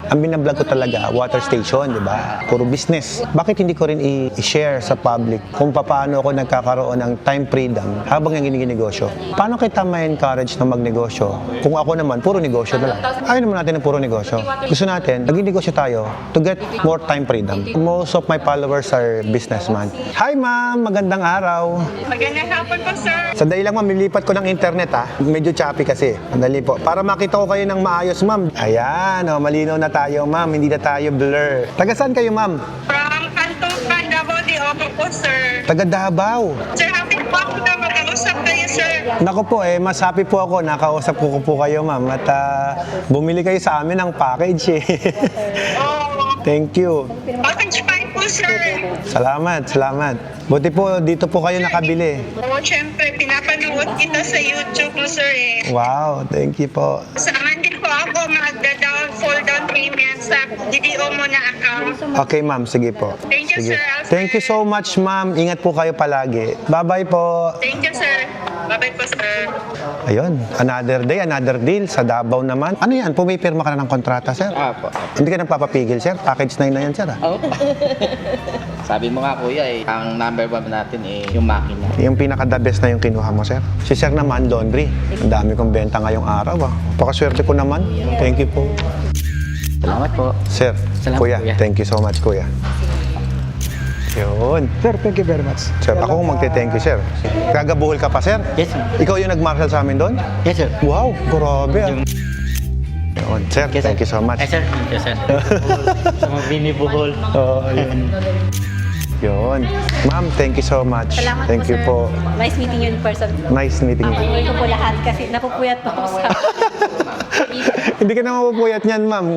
Ang binablog ko talaga, water station, di ba? Puro business. Bakit hindi ko rin i-share sa public kung paano ako nagkakaroon ng time freedom habang yung ginigosyo? Paano kita ma-encourage na magnegosyo? Kung ako naman, puro negosyo na lang. Ayaw naman natin ng puro negosyo. Gusto natin, naging-negosyo tayo to get more time freedom. Most of my followers are businessmen. Hi ma'am, magandang araw. Magandang hapon po, sir. Sandali lang ma'am, nilipat ko ng internet ha. Medyo choppy kasi. Sandali po. Para makita ko kayo ng maayos ma'am. Ayan, oh, malinaw na tayo ma'am. Hindi na tayo blur. Taga saan kayo ma'am? From Cantong Davao de Opo po, sir. Taga Davao. Sir, happy po ako na mag-usap kayo, sir. Naku po mas happy po ako. Nakausap ko po kayo ma'am. At bumili kayo sa amin ng package eh. Oh, Thank you. package 5 po, sir. Salamat, salamat. Buti po, dito po kayo nakabili. Oo, syempre, pinapanood kita sa YouTube mo, sir, eh. Wow, thank you po. Saan din po ako full down payment sa DDO mo na account. Okay ma'am, sige po. Thank you, Sige. sir. Thank you so much ma'am. Ingat po kayo palagi. Bye-bye po. Thank you, sir. Bye-bye po, sir. Ayun, another day, another deal sa Davao naman. Ano yan? Pumipirma ka na ng kontrata, sir? Apo. Hindi ka nagpapapigil, sir? Package 9 na yan, sir. Oh. Sabi mo nga kuya ang number 1 natin yung makina. Yung pinaka-the best na yung kinuha mo, sir. Si sir naman, laundry. Ang dami kong benta ngayong araw, Pakaswerte ko naman. Thank you po. Salamat po. Sir, Salamat, kuya, kuya. thank you so much, kuya. Yun. Sir, thank you very much. Sir, ako magte-thank you, sir. Kagabuhol ka pa, sir? Yes, sir. Ikaw yung nag-marshal sa amin doon? Yes, sir. Wow, grabe. Yun, sir, Yes, sir. thank you so much. Yes, sir. Yes, sir. Sa mga binibuhol. Oo, yun. Yun. Ma'am, thank you so much. Salamat Thank po, you sir. po. Nice meeting you in person. Nice meeting you. Ako po lahat kasi napupuyat po ako sa... Hindi ka na mapupuyat niyan, ma'am.